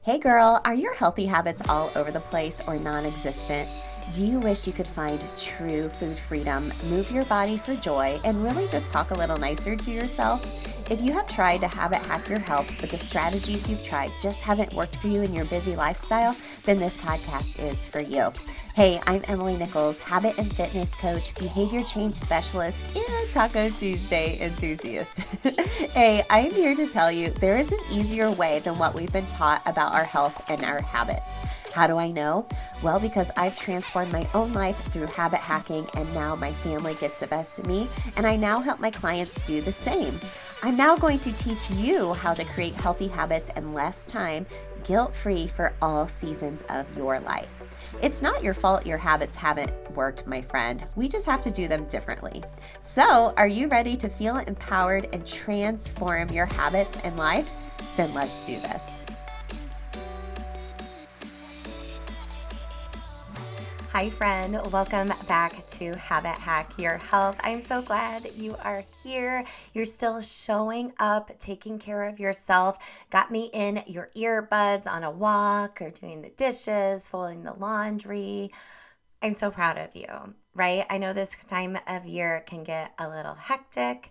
Hey girl, are your healthy habits all over the place or non-existent? Do you wish you could find true food freedom, move your body for joy, and really just talk a little nicer to yourself? If you have tried to habit hack your health, but the strategies you've tried just haven't worked for you in your busy lifestyle, then this podcast is for you. Hey, I'm Emily Nichols, habit and fitness coach, behavior change specialist, and Taco Tuesday enthusiast. Hey, I'm here to tell you there is an easier way than what we've been taught about our health and our habits. How do I know? Well, because I've transformed my own life through habit hacking, and now my family gets the best of me, and I now help my clients do the same. I'm now going to teach you how to create healthy habits in less time, guilt-free for all seasons of your life. It's not your fault your habits haven't worked, my friend. We just have to do them differently. So, are you ready to feel empowered and transform your habits and life? Then let's do this. Hi friend, welcome back to Habit Hack Your Health. I'm so glad you are here. You're still showing up, taking care of yourself. Got me in your earbuds on a walk or doing the dishes, folding the laundry. I'm so proud of you, right? I know this time of year can get a little hectic.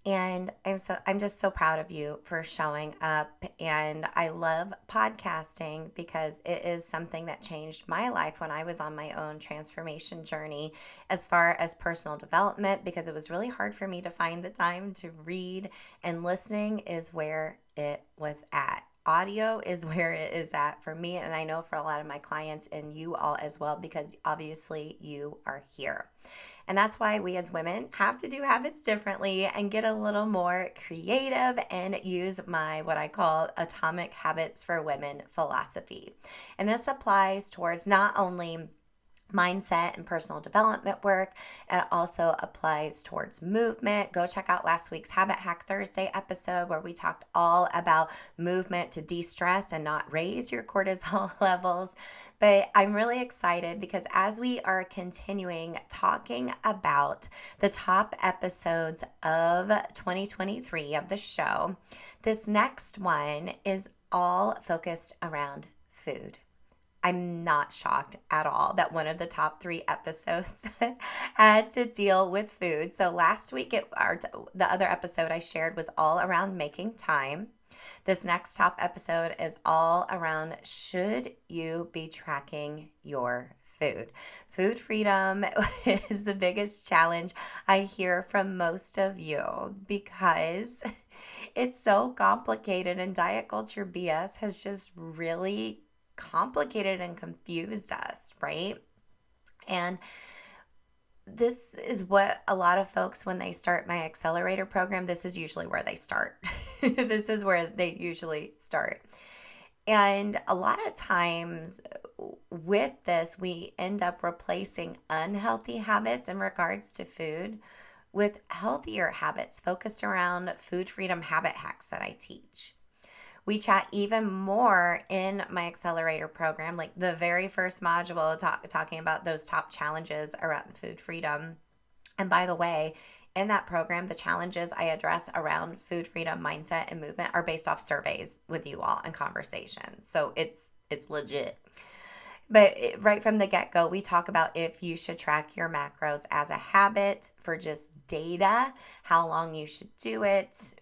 And I'm just so proud of you for showing up. And I love podcasting because it is something that changed my life when I was on my own transformation journey as far as personal development, because it was really hard for me to find the time to read, and listening is where it was at. Audio is where it is at for me, and I know for a lot of my clients and you all as well, because obviously you are here. And that's why we as women have to do habits differently and get a little more creative and use my what I call atomic habits for women philosophy. And this applies towards not only mindset and personal development work. It also applies towards movement. Go check out last week's Habit Hack Thursday episode where we talked all about movement to de-stress and not raise your cortisol levels. But I'm really excited because as we are continuing talking about the top episodes of 2023 of the show, this next one is all focused around food. I'm not shocked at all that one of the top 3 episodes had to deal with food. So last week, the other episode I shared was all around making time. This next top episode is all around, should you be tracking your food? Food freedom is the biggest challenge I hear from most of you because it's so complicated, and diet culture BS has just really complicated and confused us, right? And this is what a lot of folks, when they start my accelerator program, this is usually where they start. This is where they usually start. And a lot of times with this, we end up replacing unhealthy habits in regards to food with healthier habits focused around food freedom habit hacks that I teach. We chat even more in my accelerator program, like the very first module, talking about those top challenges around food freedom. And by the way, in that program, the challenges I address around food freedom, mindset, and movement are based off surveys with you all and conversations. So it's legit. But right from the get-go, we talk about if you should track your macros as a habit for just data, how long you should do it,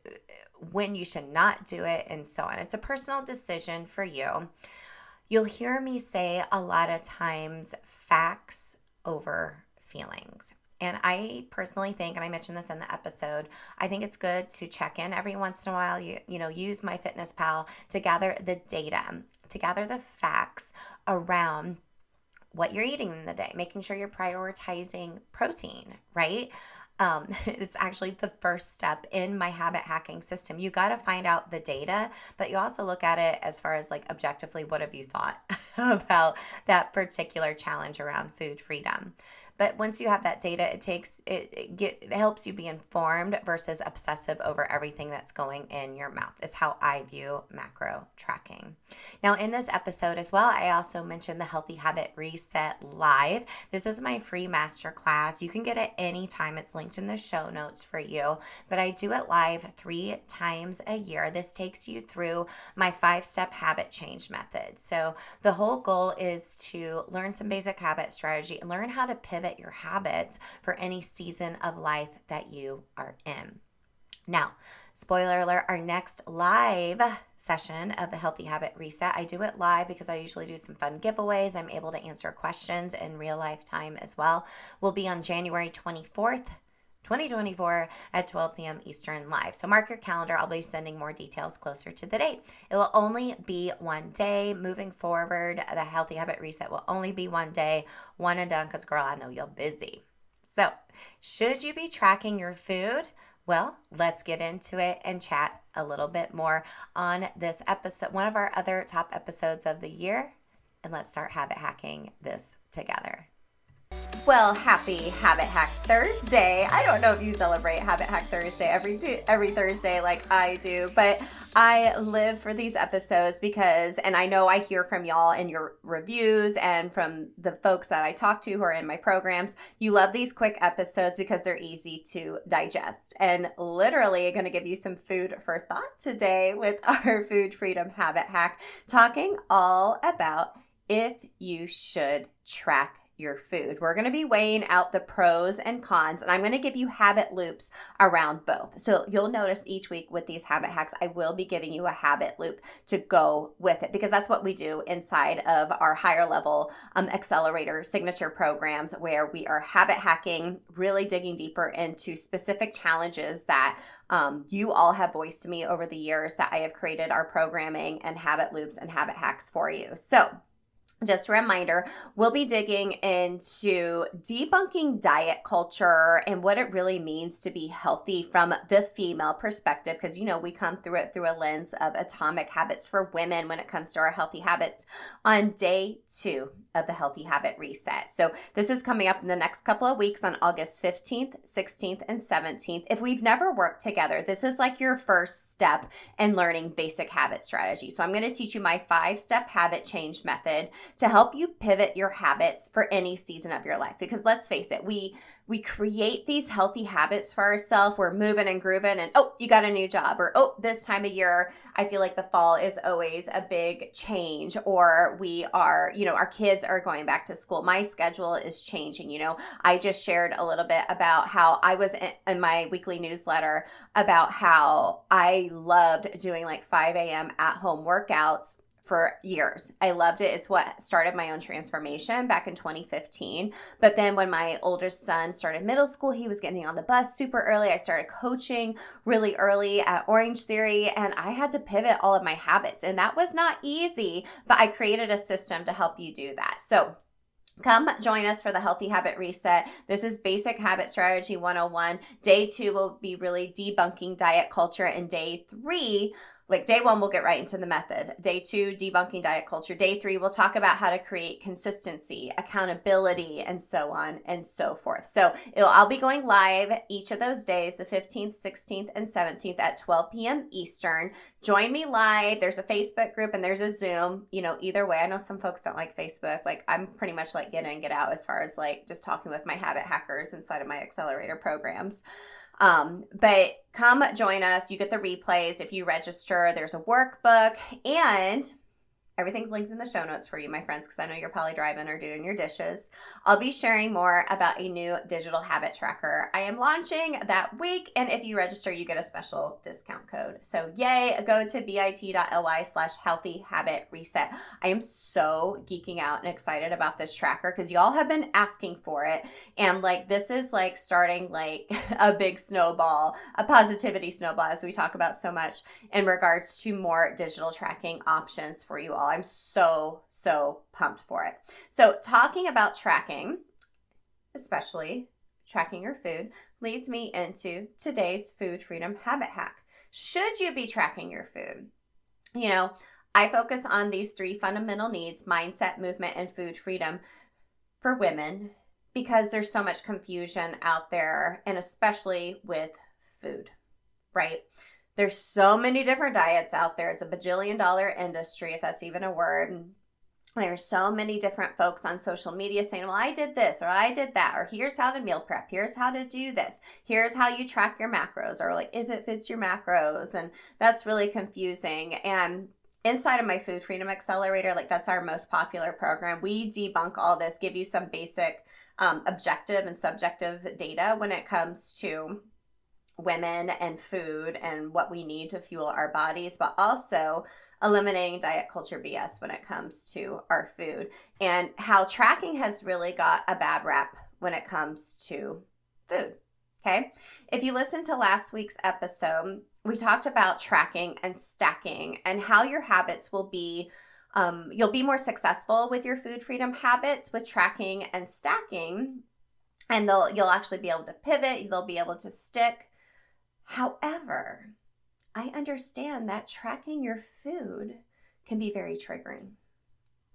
when you should not do it, and so on. It's a personal decision for you. You'll hear me say a lot of times facts over feelings. And I personally think, and I mentioned this in the episode, I think it's good to check in every once in a while. Use MyFitnessPal to gather the data, to gather the facts around what you're eating in the day, making sure you're prioritizing protein, right? It's actually the first step in my habit hacking system. You got to find out the data, but you also look at it as far as like objectively, what have you thought about that particular challenge around food freedom? But once you have that data, it helps you be informed versus obsessive over everything that's going in your mouth, is how I view macro tracking. Now, in this episode as well, I also mentioned the Healthy Habit Reset Live. This is my free masterclass. You can get it anytime. It's linked in the show notes for you, but I do it live 3 times a year. This takes you through my 5-step habit change method. So the whole goal is to learn some basic habit strategy and learn how to pivot your habits for any season of life that you are in. Now, spoiler alert, our next live session of the Healthy Habit Reset, I do it live because I usually do some fun giveaways. I'm able to answer questions in real life time as well. Will be on January 24th, 2024 at 12 p.m. Eastern live. So mark your calendar. I'll be sending more details closer to the date. It will only be one day. Moving forward, the Healthy Habit Reset will only be one day, one and done, because girl, I know you're busy. So should you be tracking your food? Well, let's get into it and chat a little bit more on this episode, one of our other top episodes of the year. And let's start habit hacking this together. Well, happy Habit Hack Thursday. I don't know if you celebrate Habit Hack Thursday every Thursday like I do, but I live for these episodes because, and I know I hear from y'all in your reviews and from the folks that I talk to who are in my programs, you love these quick episodes because they're easy to digest. And literally going to give you some food for thought today with our Food Freedom Habit Hack, talking all about if you should track your food. We're going to be weighing out the pros and cons, and I'm going to give you habit loops around both. So you'll notice each week with these habit hacks, I will be giving you a habit loop to go with it, because that's what we do inside of our higher level accelerator signature programs, where we are habit hacking, really digging deeper into specific challenges that you all have voiced to me over the years that I have created our programming and habit loops and habit hacks for you. So just a reminder, we'll be digging into debunking diet culture and what it really means to be healthy from the female perspective, because, you know, we come through it through a lens of atomic habits for women when it comes to our healthy habits on day 2 of the Healthy Habit Reset. So this is coming up in the next couple of weeks on August 15th, 16th, and 17th. If we've never worked together, this is like your first step in learning basic habit strategy. So I'm going to teach you my 5-step habit change method to help you pivot your habits for any season of your life. Because let's face it, we create these healthy habits for ourselves. We're moving and grooving and, oh, you got a new job, or, oh, this time of year, I feel like the fall is always a big change, or we are, you know, our kids are going back to school. My schedule is changing. You know, I just shared a little bit about how I was in my weekly newsletter about how I loved doing like 5 a.m. at home workouts for years. I loved it. It's what started my own transformation back in 2015. But then when my oldest son started middle school, he was getting on the bus super early. I started coaching really early at Orange Theory, and I had to pivot all of my habits. And that was not easy, but I created a system to help you do that. So come join us for the Healthy Habit Reset. This is Basic Habit Strategy 101. Day 2 will be really debunking diet culture, and day 3, like day 1, we'll get right into the method. Day 2, debunking diet culture. Day 3, we'll talk about how to create consistency, accountability, and so on and so forth. So I'll be going live each of those days, the 15th, 16th, and 17th at 12 p.m. Eastern. Join me live. There's a Facebook group and there's a Zoom. You know, either way, I know some folks don't like Facebook. Like, I'm pretty much like get in, get out as far as like just talking with my habit hackers inside of my accelerator programs. But come join us. You get the replays. If you register, there's a workbook, and everything's linked in the show notes for you, my friends, because I know you're probably driving or doing your dishes. I'll be sharing more about a new digital habit tracker I am launching that week, and if you register, you get a special discount code. So yay, go to bit.ly/healthy habit reset. I am so geeking out and excited about this tracker because y'all have been asking for it, and like this is like starting like a big snowball, a positivity snowball, as we talk about so much in regards to more digital tracking options for you all. I'm so pumped for it. So talking about tracking, especially tracking your food, leads me into today's Food Freedom Habit Hack. Should you be tracking your food? You know, I focus on these 3 fundamental needs: mindset, movement, and food freedom for women, because there's so much confusion out there, and especially with food, right? There's so many different diets out there. It's a bajillion-dollar industry, if that's even a word. There's so many different folks on social media saying, well, I did this, or I did that, or here's how to meal prep, here's how to do this, here's how you track your macros, or like if it fits your macros. And that's really confusing. And inside of my Food Freedom Accelerator, like that's our most popular program, we debunk all this, give you some basic objective and subjective data when it comes to women and food and what we need to fuel our bodies, but also eliminating diet culture BS when it comes to our food, and how tracking has really got a bad rap when it comes to food. Okay. If you listened to last week's episode, we talked about tracking and stacking and how your habits will be, you'll be more successful with your food freedom habits with tracking and stacking, and you'll actually be able to pivot, you'll be able to stick. However, I understand that tracking your food can be very triggering.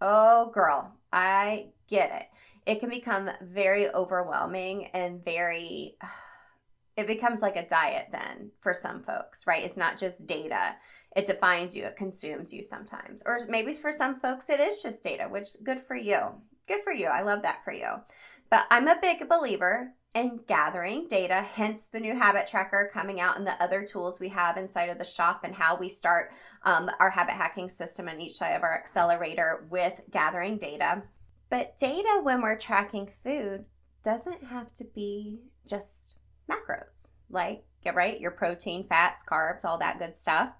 Oh, girl, I get it. It can become very overwhelming and it becomes like a diet then for some folks, right? It's not just data. It defines you. It consumes you sometimes. Or maybe for some folks, it is just data, which good for you. Good for you. I love that for you. But I'm a big believer and gathering data, hence the new habit tracker coming out and the other tools we have inside of the shop, and how we start our habit hacking system on each side of our accelerator with gathering data. But data when we're tracking food doesn't have to be just macros, like, right, your protein, fats, carbs, all that good stuff.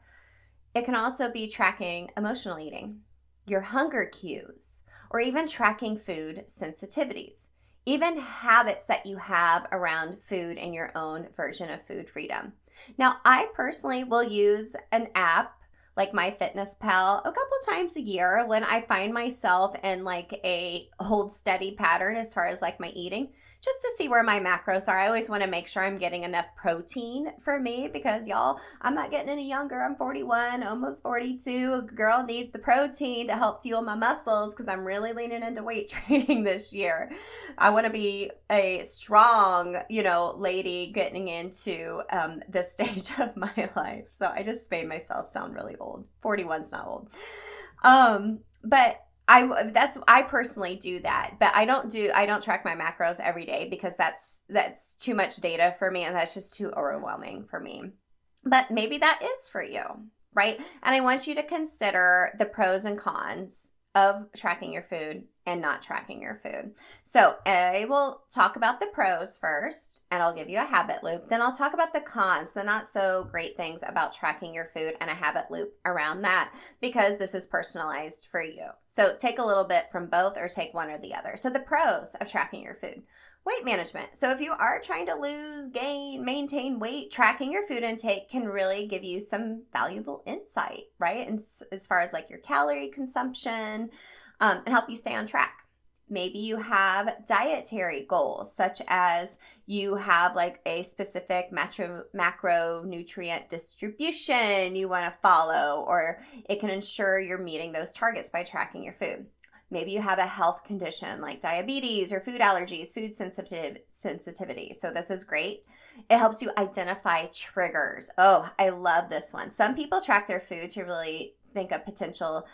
It can also be tracking emotional eating, your hunger cues, or even tracking food sensitivities. Even habits that you have around food in your own version of food freedom. Now, I personally will use an app like MyFitnessPal a couple times a year when I find myself in like a hold steady pattern as far as like my eating, just to see where my macros are. I always want to make sure I'm getting enough protein for me because y'all, I'm not getting any younger. I'm 41, almost 42. A girl needs the protein to help fuel my muscles because I'm really leaning into weight training this year. I want to be a strong, lady getting into this stage of my life. So I just made myself sound really old. 41's not old. But I personally do that, but I don't track my macros every day because that's too much data for me, and that's just too overwhelming for me. But maybe that is for you, right? And I want you to consider the pros and cons of tracking your food and not tracking your food. So I will talk about the pros first, and I'll give you a habit loop. Then I'll talk about the cons, the not so great things about tracking your food, and a habit loop around that, because this is personalized for you. So take a little bit from both or take one or the other. So the pros of tracking your food. Weight management. So if you are trying to lose, gain, maintain weight, tracking your food intake can really give you some valuable insight, right? And as far as like your calorie consumption, and help you stay on track. Maybe you have dietary goals, such as you have like a specific macronutrient distribution you want to follow, or it can ensure you're meeting those targets by tracking your food. Maybe you have a health condition like diabetes or food allergies, food sensitivity. So this is great. It helps you identify triggers. Oh, I love this one. Some people track their food to really think of potential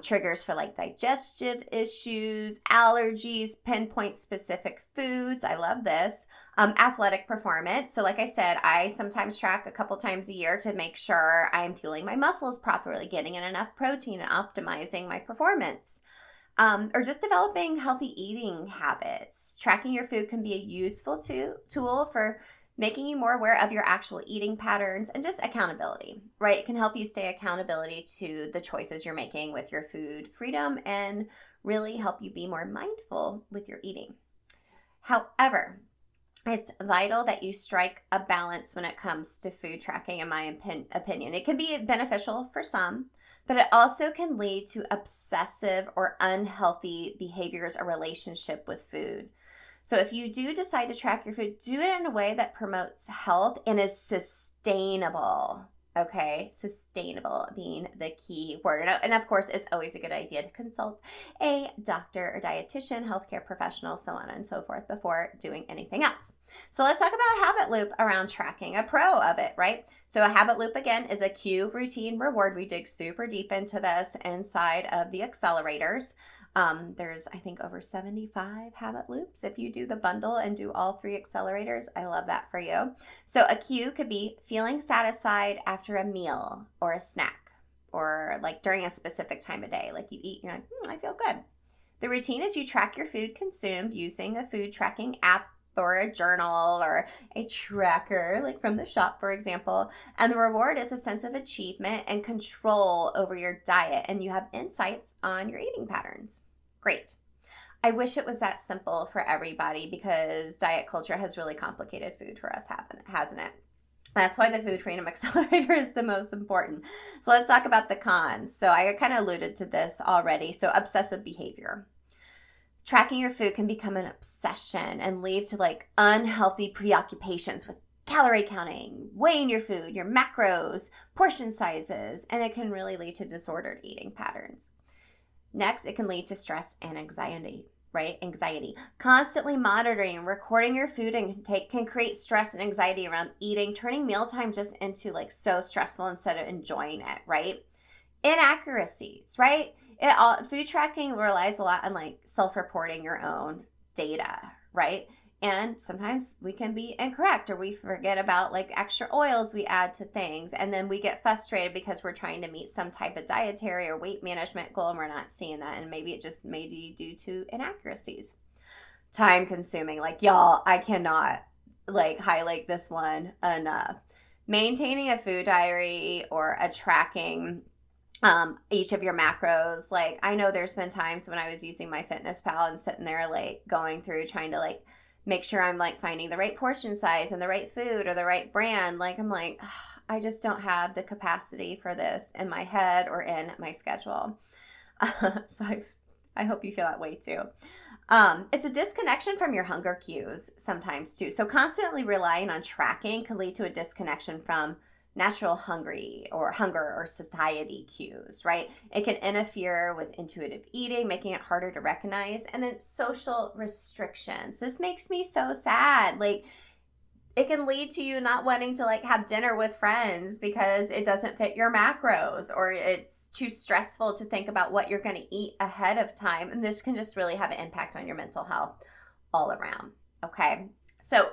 triggers for like digestive issues, allergies, pinpoint specific foods. I love this. Athletic performance. So like I said, I sometimes track a couple times a year to make sure I'm fueling my muscles properly, getting in enough protein and optimizing my performance. Or just developing healthy eating habits. Tracking your food can be a useful tool for making you more aware of your actual eating patterns and just accountability, right? It can help you stay accountability to the choices you're making with your food freedom and really help you be more mindful with your eating. However, it's vital that you strike a balance when it comes to food tracking, in my opinion. It can be beneficial for some, but it also can lead to obsessive or unhealthy behaviors or relationship with food. So if you do decide to track your food, do it in a way that promotes health and is sustainable. Okay, sustainable being the key word. And of course, it's always a good idea to consult a doctor or dietitian, healthcare professional, so on and so forth before doing anything else. So let's talk about habit loop around tracking, a pro of it, right? So a habit loop, again, is a cue, routine, reward. We dig super deep into this inside of the accelerators. There's, I think, over 75 habit loops. If you do the bundle and do all 3 accelerators, I love that for you. So a cue could be feeling satisfied after a meal or a snack, or like during a specific time of day. Like you eat, you're like, I feel good. The routine is you track your food consumed using a food tracking app or a journal or a tracker, like from the shop, for example. And the reward is a sense of achievement and control over your diet, and you have insights on your eating patterns. Great. I wish it was that simple for everybody, because diet culture has really complicated food for us, hasn't it? That's why the Food Freedom Accelerator is the most important. So let's talk about the cons. So I kind of alluded to this already. So obsessive behavior. Tracking your food can become an obsession and lead to like unhealthy preoccupations with calorie counting, weighing your food, your macros, portion sizes, and it can really lead to disordered eating patterns. Next, it can lead to stress and anxiety, right? Anxiety. Constantly monitoring and recording your food intake can create stress and anxiety around eating, turning mealtime just into like so stressful instead of enjoying it, right? Inaccuracies, right? Food tracking relies a lot on like self-reporting your own data, right? And sometimes we can be incorrect, or we forget about like extra oils we add to things. And then we get frustrated because we're trying to meet some type of dietary or weight management goal and we're not seeing that. And maybe it just may be due to inaccuracies. Time consuming. Like, y'all, I cannot like highlight this one enough. Maintaining a food diary or a tracking each of your macros. Like, I know there's been times when I was using my MyFitnessPal and sitting there like going through trying to like make sure I'm like finding the right portion size and the right food or the right brand. Like, I'm like, I just don't have the capacity for this in my head or in my schedule. So I hope you feel that way too. It's a disconnection from your hunger cues sometimes too. So constantly relying on tracking can lead to a disconnection from natural hunger or satiety cues, right? It can interfere with intuitive eating, making it harder to recognize. And then social restrictions. This makes me so sad. Like, it can lead to you not wanting to like have dinner with friends because it doesn't fit your macros, or it's too stressful to think about what you're going to eat ahead of time. And this can just really have an impact on your mental health all around. Okay. So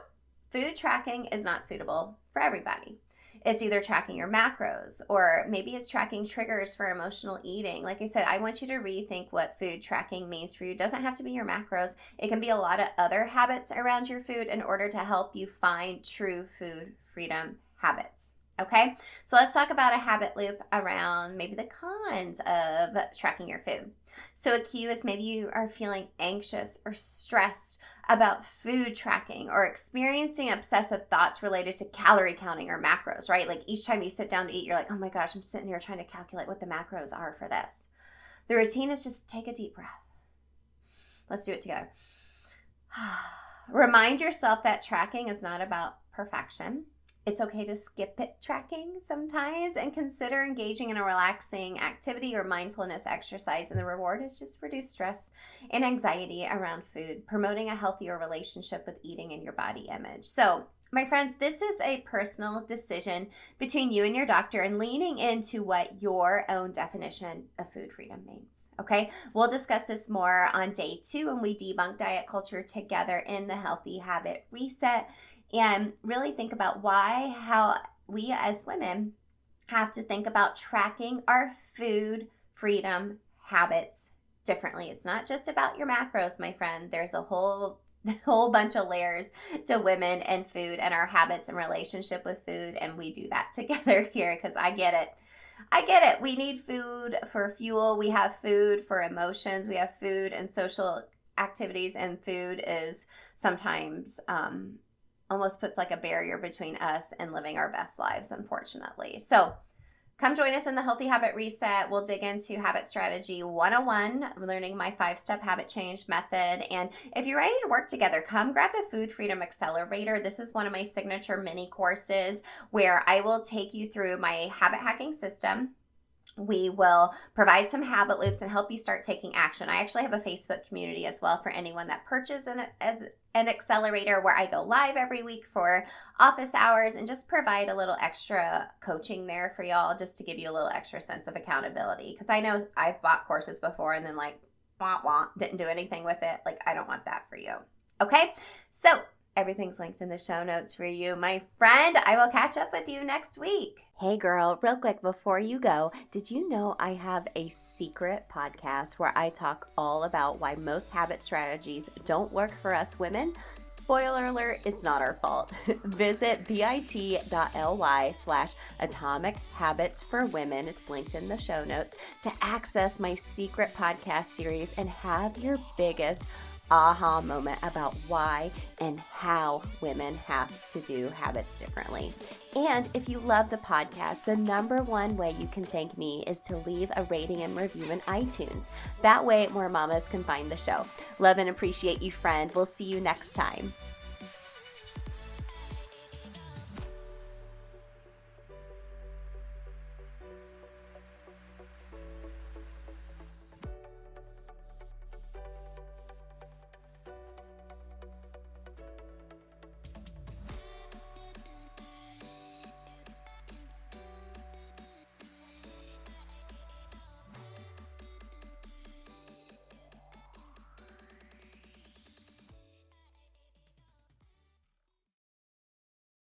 food tracking is not suitable for everybody. It's either tracking your macros, or maybe it's tracking triggers for emotional eating. Like I said, I want you to rethink what food tracking means for you. It doesn't have to be your macros. It can be a lot of other habits around your food in order to help you find true food freedom habits. Okay, so let's talk about a habit loop around maybe the cons of tracking your food. So a cue is maybe you are feeling anxious or stressed about food tracking, or experiencing obsessive thoughts related to calorie counting or macros, right? Like each time you sit down to eat, you're like, oh my gosh, I'm sitting here trying to calculate what the macros are for this. The routine is just take a deep breath. Let's do it together. Remind yourself that tracking is not about perfection. It's okay to skip it tracking sometimes and consider engaging in a relaxing activity or mindfulness exercise. And the reward is just reduce stress and anxiety around food, promoting a healthier relationship with eating and your body image. So, my friends, this is a personal decision between you and your doctor, and leaning into what your own definition of food freedom means. Okay, we'll discuss this more on day 2 when we debunk diet culture together in the Healthy Habit Reset, and really think about how we as women have to think about tracking our food freedom habits differently. It's not just about your macros, my friend. There's a whole bunch of layers to women and food and our habits and relationship with food, and we do that together here because I get it. We need food for fuel. We have food for emotions. We have food and social activities, and food is sometimes almost puts like a barrier between us and living our best lives, unfortunately. So Come join us in the Healthy Habit Reset. We'll dig into Habit Strategy 101, learning my 5-step habit change method. And if you're ready to work together, come grab the Food Freedom Accelerator. This is one of my signature mini courses where I will take you through my habit hacking system. We will provide some habit loops and help you start taking action. I actually have a Facebook community as well for anyone that purchases an accelerator, where I go live every week for office hours and just provide a little extra coaching there for y'all, just to give you a little extra sense of accountability. Because I know I've bought courses before and then didn't do anything with it. I don't want that for you. Okay, so everything's linked in the show notes for you, my friend. I will catch up with you next week. Hey girl, real quick before you go, did you know I have a secret podcast where I talk all about why most habit strategies don't work for us women? Spoiler alert, it's not our fault. Visit bit.ly/atomic habits for women. It's linked in the show notes to access my secret podcast series and have your biggest aha moment about why and how women have to do habits differently. And if you love the podcast, the number one way you can thank me is to leave a rating and review in iTunes. That way more mamas can find the show. Love and appreciate you, friend. We'll see you next time.